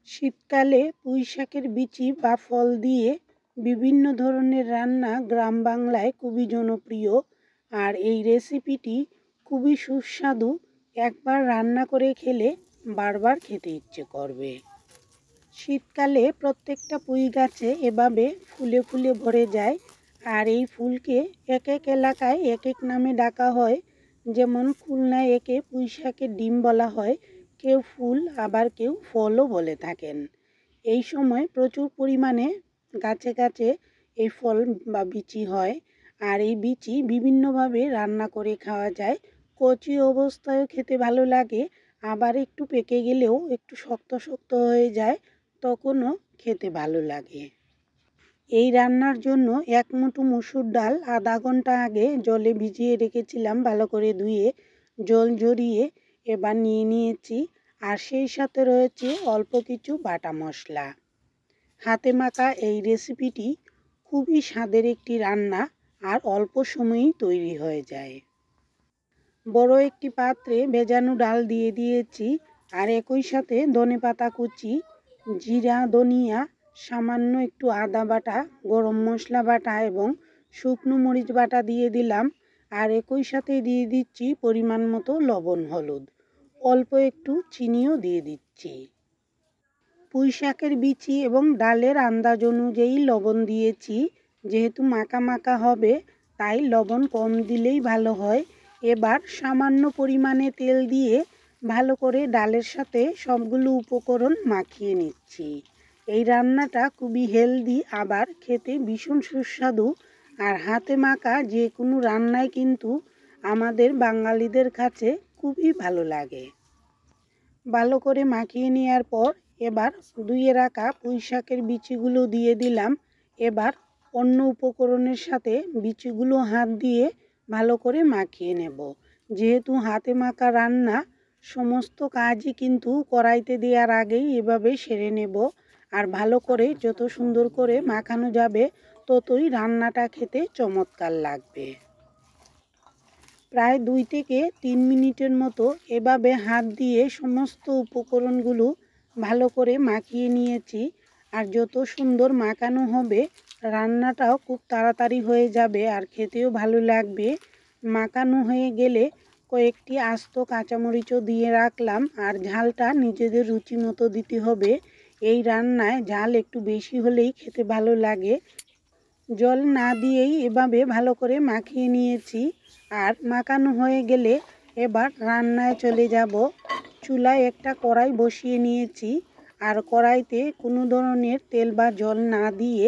শীতকালে পুঁইশাকের বিচি বা ফল দিয়ে বিভিন্ন ধরনের রান্না গ্রাম বাংলায় খুবই জনপ্রিয়। আর এই রেসিপিটি খুবই সুস্বাদু। একবার রান্না করে খেলে বারবার খেতে ইচ্ছে করবে। শীতকালে প্রত্যেকটা পুঁই গাছে এভাবে ফুলে ফুলে ভরে যায়। আর এই ফুলকে এক এক এলাকায় এক এক নামে ডাকা হয়। যেমন খুলনায় একে পুঁইশাকের ডিম বলা হয়, কেউ ফুল আবার কেউ ফলও বলে থাকেন। এই সময় প্রচুর পরিমাণে গাছে গাছে এই ফল বা বিচি হয়। আর এই বিচি বিভিন্নভাবে রান্না করে খাওয়া যায়। কচি অবস্থায়ও খেতে ভালো লাগে, আবার একটু পেকে গেলেও একটু শক্ত শক্ত হয়ে যায়, তখনও খেতে ভালো লাগে। এই রান্নার জন্য এক মুঠো মসুর ডাল আধা ঘন্টা আগে জলে ভিজিয়ে রেখেছিলাম, ভালো করে ধুয়ে জল ঝরিয়ে এবার নিয়ে নিয়েছি। আর সেই সাথে রয়েছে অল্প কিছু বাটা মশলা। হাতে মাখা এই রেসিপিটি খুবই স্বাদের একটি রান্না আর অল্প সময়েই তৈরি হয়ে যায়। বড় একটি পাত্রে ভেজানো ডাল দিয়ে দিয়েছি, আর একই সাথে ধনেপাতা কুচি, জিরা, ধনিয়া, সামান্য একটু আদা বাটা, গরম মশলা বাটা এবং শুকনো মরিচ বাটা দিয়ে দিলাম। আর একই সাথে দিয়ে দিচ্ছি পরিমাণ মতো লবণ, হলুদ, অল্প একটু চিনিও দিয়ে দিচ্ছি। পুঁই শাকের বিচি এবং ডালের আন্দাজ অনুযায়ী লবণ দিয়েছি। যেহেতু মাখা মাখা হবে তাই লবণ কম দিলেই ভালো হয়। এবার সামান্য পরিমাণে তেল দিয়ে ভালো করে ডালের সাথে সবগুলো উপকরণ মাখিয়ে নিচ্ছি। এই রান্নাটা খুবই হেলদি, আবার খেতে ভীষণ সুস্বাদু। আর হাতে মাখা যে কোনো রান্নাই কিন্তু আমাদের বাঙালিদের কাছে খুবই ভালো লাগে। ভালো করে মাখিয়ে নেওয়ার পর এবার ধুয়ে রাখা পুঁই শাকের বিচিগুলো দিয়ে দিলাম। এবার অন্য উপকরণের সাথে বিচিগুলো হাত দিয়ে ভালো করে মাখিয়ে নেব। যেহেতু হাতে মাখা রান্না, সমস্ত কাজই কিন্তু কড়াইতে দেওয়ার আগেই এভাবে সেরে নেব। আর ভালো করে যত সুন্দর করে মাখানো যাবে ততই রান্নাটা খেতে চমৎকার লাগবে। প্রায় 2 থেকে 3 মিনিটের মতো এভাবে হাত দিয়ে সমস্ত উপকরণগুলো ভালো করে মাখিয়ে নিয়েছি। আর যত সুন্দর মাখানো হবে রান্নাটাও খুব তাড়াতাড়ি হয়ে যাবে আর খেতেও ভালো লাগবে। মাখানো হয়ে গেলে কয়েকটি আস্ত কাঁচামরিচও দিয়ে রাখলাম। আর ঝালটা নিজেদের রুচি মতো দিতে হবে। এই রান্নায় ঝাল একটু বেশি হলেই খেতে ভালো লাগে। জল না দিয়েই এভাবে ভালো করে মাখিয়ে নিয়েছি। আর মাখানো হয়ে গেলে এবার রান্নায় চলে যাব। চুলায় একটা কড়াই বসিয়ে নিয়েছি, আর কড়াইতে কোনো ধরনের তেল বা জল না দিয়ে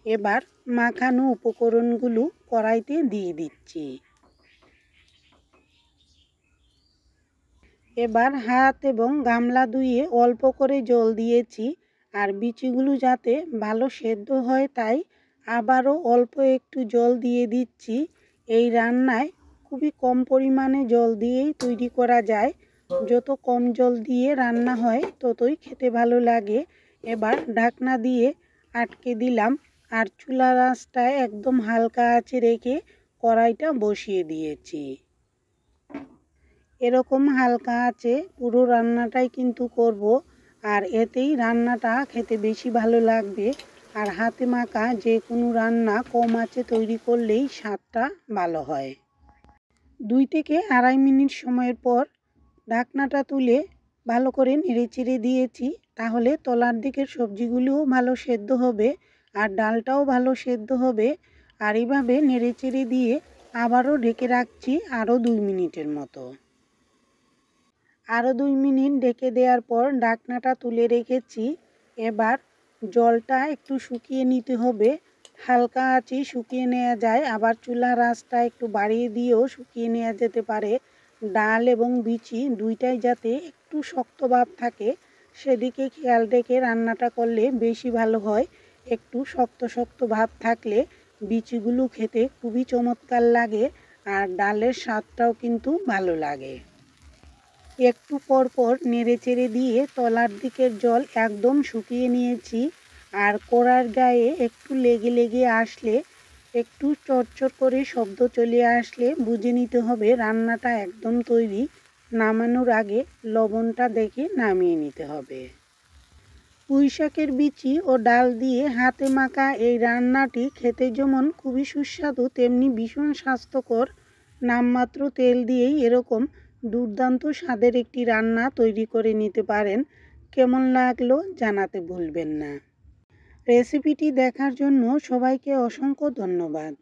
এবার মাখানো উপকরণগুলো কড়াইতে দিয়ে দিচ্ছি। এবার হাত এবং গামলা ধুয়ে অল্প করে জল দিয়েছি। আর বিচিগুলো যাতে ভালো সেদ্ধ হয় তাই আবারও অল্প একটু জল দিয়ে দিচ্ছি। এই রান্নায় খুবই কম পরিমাণে জল দিয়েই তৈরি করা যায়। যত কম জল দিয়ে রান্না হয় ততই খেতে ভালো লাগে। এবার ঢাকনা দিয়ে আটকে দিলাম। আর চুলার আঁচটা একদম হালকা আঁচে রেখে কড়াইটা বসিয়ে দিয়েছি। এরকম হালকা আঁচে পুরো রান্নাটাই কিন্তু করব। আর এতেই রান্নাটা খেতে বেশি ভালো লাগবে। আর হাতে মাখা যে কোনো রান্না কম আঁচে তৈরি করলেই স্বাদটা ভালো হয়। 2 থেকে 2.5 মিনিট সময়ের পর ঢাকনাটা তুলে ভালো করে নেড়েচেড়ে দিয়েছি। তাহলে তলার দিকের সবজিগুলোও ভালো সেদ্ধ হবে আর ডালটাও ভালো সেদ্ধ হবে। আর এইভাবে নেড়েচেড়ে দিয়ে আবারও ঢেকে রাখছি আরও 2 মিনিটের মতো। আরও 2 মিনিট ঢেকে দেওয়ার পর ঢাকনাটা তুলে রেখেছি। এবার জলটা একটু শুকিয়ে নিতে হবে। হালকা আঁচে শুকিয়ে নেওয়া যায়, আবার চুলার আঁচটা একটু বাড়িয়ে দিয়েও শুকিয়ে নেওয়া যেতে পারে। ডাল এবং বিচি দুইটাই যাতে একটু শক্ত ভাব থাকে সেদিকে খেয়াল রেখে রান্নাটা করলে বেশি ভালো হয়। একটু শক্ত শক্ত ভাব থাকলে বিচিগুলো খেতে খুবই চমৎকার লাগে আর ডালের স্বাদটাও কিন্তু ভালো লাগে। একটু পর পর নেড়েচেড়ে দিয়ে তলার দিকের জল একদম শুকিয়ে নিয়েছি। আর কড়ার গায়ে একটু লেগে লেগে আসলে, একটু চটচট করে শব্দ চলে আসলে বুঝে নিতে হবে রান্নাটা একদম তৈরি। নামানোর আগে লবণটা দেখে নামিয়ে নিতে হবে। পুঁই শাকের বিচি ও ডাল দিয়ে হাতে মাখা এই রান্নাটি খেতে যেমন খুবই সুস্বাদু, তেমনি ভীষণ স্বাস্থ্যকর। নামমাত্র তেল দিয়েই এরকম দুর্দান্ত স্বাদের একটি রান্না তৈরি করে নিতে পারেন। কেমন লাগলো জানাতে ভুলবেন না। রেসিপিটি দেখার জন্য সবাইকে অসংখ্য ধন্যবাদ।